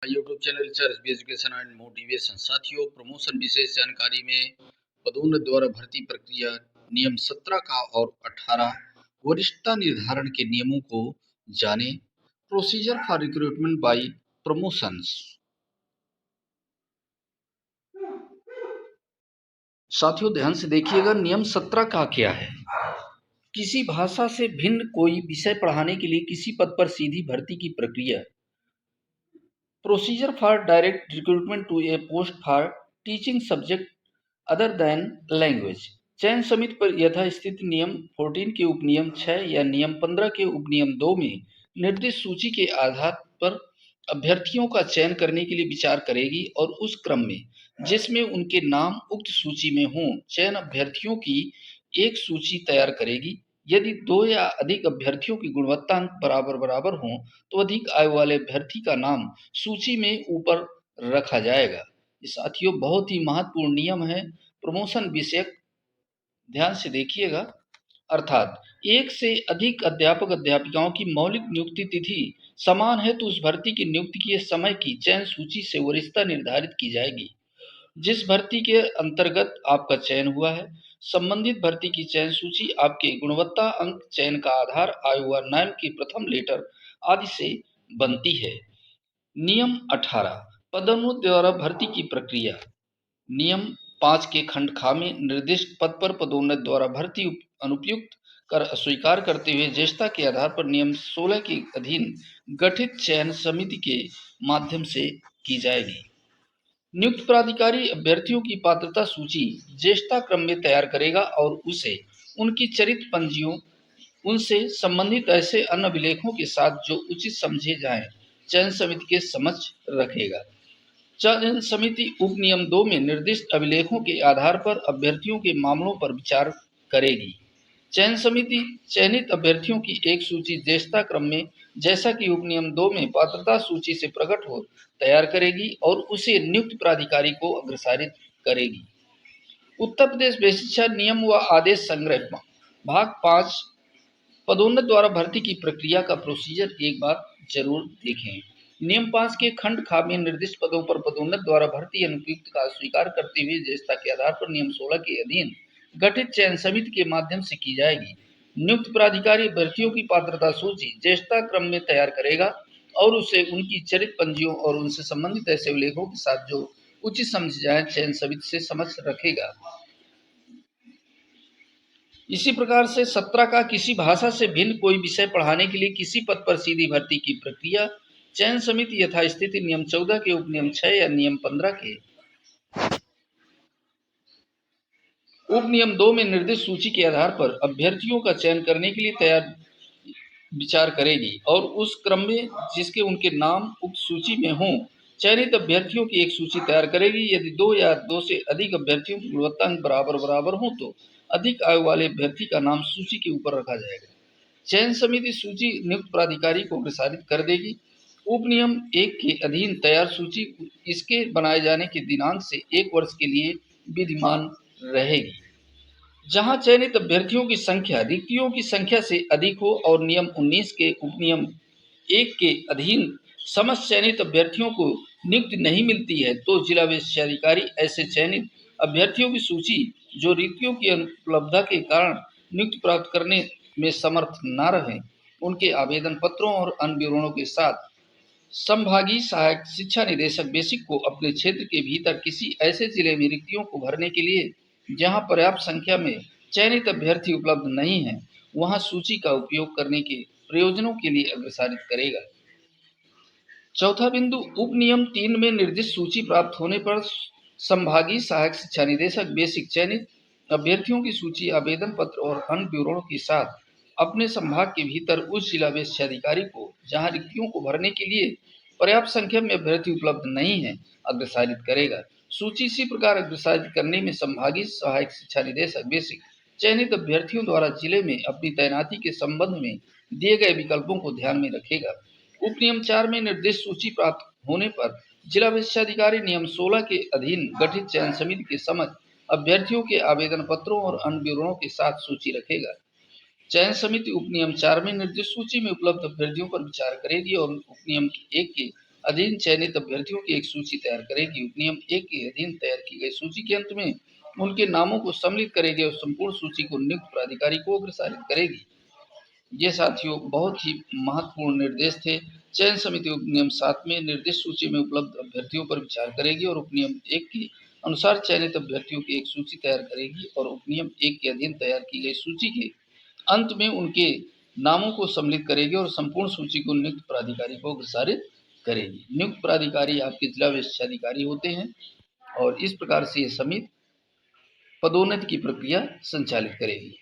YouTube channel search भी education and motivation. साथियों, promotion विशेष जानकारी में पदोन्नति द्वारा भर्ती प्रक्रिया नियम 17 का और 18 वरिष्ठता निर्धारण के नियमों को जाने। Procedure for recruitment by promotions. साथियों, ध्यान से देखिएगा, नियम 17 का क्या है। किसी भाषा से भिन्न कोई विषय पढ़ाने के लिए किसी पद पर सीधी भर्ती की प्रक्रिया। Procedure for direct recruitment to a post for teaching subject other than language. चयन समिति पर यथास्थिति नियम 14 के उपनियम 6 या नियम 15 के उपनियम 2 में निर्दिष्ट सूची के आधार पर अभ्यर्थियों का चयन करने के लिए विचार करेगी और उस क्रम में जिसमें उनके नाम उक्त सूची में हों, चयन अभ्यर्थियों की एक सूची तैयार करेगी। यदि 2 या अधिक अभ्यर्थियों की गुणवत्ता अंक बराबर हों तो अधिक आयु वाले अभ्यर्थी का नाम सूची में ऊपर रखा जाएगा। ये साथियों बहुत ही महत्वपूर्ण नियम है प्रमोशन विषयक, ध्यान से देखिएगा। अर्थात एक से अधिक अध्यापक अध्यापिकाओं की मौलिक नियुक्ति तिथि समान है तो उस भर्ती की नियुक्ति के समय की चयन सूची से वरिष्ठता निर्धारित की जाएगी। जिस भर्ती के अंतर्गत आपका चयन हुआ है, संबंधित भर्ती की चयन सूची आपके गुणवत्ता अंक, चयन का आधार, आयु व नाम के प्रथम लेटर आदि से बनती है। नियम 18 पदोन्नति द्वारा भर्ती की प्रक्रिया। नियम 5 के खंड ख में निर्दिष्ट पद पर पदोन्नति द्वारा भर्ती अनुपयुक्त कर अस्वीकार करते हुए ज्येष्ठता के आधार पर नियम 16 के अधीन गठित चयन समिति के माध्यम से की जाएगी। नियुक्त प्राधिकारी अभ्यर्थियों की पात्रता सूची ज्येष्ठता क्रम में तैयार करेगा और उसे उनकी चरित्र पंजियों, उनसे संबंधित ऐसे अन्य अभिलेखों के साथ जो उचित समझे जाएं, चयन समिति के समक्ष रखेगा। चयन समिति उपनियम 2 में निर्दिष्ट अभिलेखों के आधार पर अभ्यर्थियों के मामलों पर विचार करेगी। चयन समिति चयनित अभ्यर्थियों की एक सूची ज्येष्ठता क्रम में, जैसा कि उपनियम 2 में पात्रता सूची से प्रकट हो, तैयार करेगी और उसे नियुक्त प्राधिकारी को अग्रसारित करेगी। उत्तर प्रदेश शिक्षा नियम व आदेश संग्रह भाग 5 पदोन्नति द्वारा भर्ती की प्रक्रिया का प्रोसीजर एक बार जरूर देखें। नियम 5 के खंड ख में निर्दिष्ट पदों पर पदोन्नति द्वारा भर्ती अनुपयुक्त का स्वीकार करते हुए ज्येष्ठता के आधार पर नियम 16 के अधीन गठित चयन समिति के माध्यम से की जाएगी। नियुक्त प्राधिकारी अभ्यर्थियों की पात्रता सूची ज्येष्ठता क्रम में तैयार करेगा और उसे उनकी चरित्र पंजियों और उनसे संबंधित ऐसे उल्लेखों के साथ जो उचित समझे जाए चयन समिति से समक्ष रखेगा। इसी प्रकार से 17 का किसी भाषा से भिन्न कोई विषय पढ़ाने के लिए किसी पद पर सीधी भर्ती की प्रक्रिया। चयन समिति यथास्थिति नियम 14 के उपनियम 6 या नियम 15 के उपनियम 2 में निर्दिष्ट सूची के आधार पर अभ्यर्थियों का चयन करने के लिए तैयार विचार करेगी और उस क्रम में जिसके उनके नाम उक्त सूची में हों, चयनित अभ्यर्थियों की एक सूची तैयार करेगी। यदि 2 या 2 से अधिक अभ्यर्थियों की गुणवत्ता अंक बराबर हो तो अधिक आयु वाले अभ्यर्थी का नाम सूची के ऊपर रखा जाएगा। चयन समिति सूची नियुक्त प्राधिकारी को प्रसारित कर देगी। उपनियम 1 के अधीन तैयार सूची इसके बनाए जाने के दिनांक से 1 वर्ष के लिए विद्यमान रहेगी। जहां चयनित अभ्यर्थियों की संख्या रिक्तियों की संख्या से अधिक हो और नियम 19 के उपनियम 1 के अधीन समस्त चयनित अभ्यर्थियों को नियुक्ति नहीं मिलती है तो जिला विशेषाधिकारी ऐसे चयनित अभ्यर्थियों की सूची जो रिक्तियों की अनुपलब्धता के कारण नियुक्ति प्राप्त करने में समर्थ न रहे, उनके आवेदन पत्रों और अन्य विवरणों के साथ संभागीय सहायक शिक्षा निदेशक बेसिक को अपने क्षेत्र के भीतर किसी ऐसे जिले में रिक्तियों को भरने के लिए जहां पर्याप्त संख्या में चयनित अभ्यर्थी उपलब्ध नहीं है, वहां सूची का उपयोग करने के प्रयोजनों के लिए अग्रसारित करेगा। चौथा बिंदु, उपनियम 3 में निर्दिष्ट सूची प्राप्त होने पर संभागीय सहायक शिक्षा निदेशक बेसिक चयनित अभ्यर्थियों की सूची, आवेदन पत्र और अन्य विवरणों के साथ अपने संभाग के भीतर उस जिला विशेषाधिकारी को जहां रिक्तियों को भरने के लिए पर्याप्त संख्या में अभ्यर्थी उपलब्ध नहीं है, अग्रसारित करेगा। सूची इसी प्रकार अग्रसारित करने में संभागीय सहायक शिक्षा निदेशक बेसिक चयनित अभ्यर्थियों द्वारा जिले में अपनी तैनाती के संबंध में दिए गए विकल्पों को ध्यान में रखेगा। उपनियम 4 में निर्दिष्ट सूची प्राप्त होने पर जिला विशेषाधिकारी नियम 16 के अधीन गठित चयन समिति के समक्ष अभ्यर्थियों के आवेदन पत्रों और अन्य विवरणों के साथ सूची रखेगा। चयन समिति उपनियम 4 में निर्दिष्ट सूची में उपलब्ध अभ्यर्थियों पर विचार करेगी और उपनियम 1 के अधीन चयनित अभ्यर्थियों की एक सूची तैयार करेगी। उपनियम 1 के अधीन तैयार की गई सूची के अंत में उनके नामों को सम्मिलित करेगी और संपूर्ण सूची को नियुक्त प्राधिकारी को अग्रसारित करेगी। ये साथियों बहुत ही महत्वपूर्ण निर्देश थे। चयन समिति उपनियम 7 में निर्दिष्ट सूची में उपलब्ध अभ्यर्थियों पर विचार करेगी और उपनियम 1 के अनुसार चयनित अभ्यर्थियों की एक सूची तैयार करेगी और उपनियम 1 के अधीन तैयार की गई सूची के अंत में उनके नामों को सम्मिलित करेगी और संपूर्ण सूची को नियुक्त प्राधिकारी को अग्रसारित करेगी। नियुक्त प्राधिकारी आपके जिला विशेषाधिकारी होते हैं और इस प्रकार से ये समिति पदोन्नति की प्रक्रिया संचालित करेगी।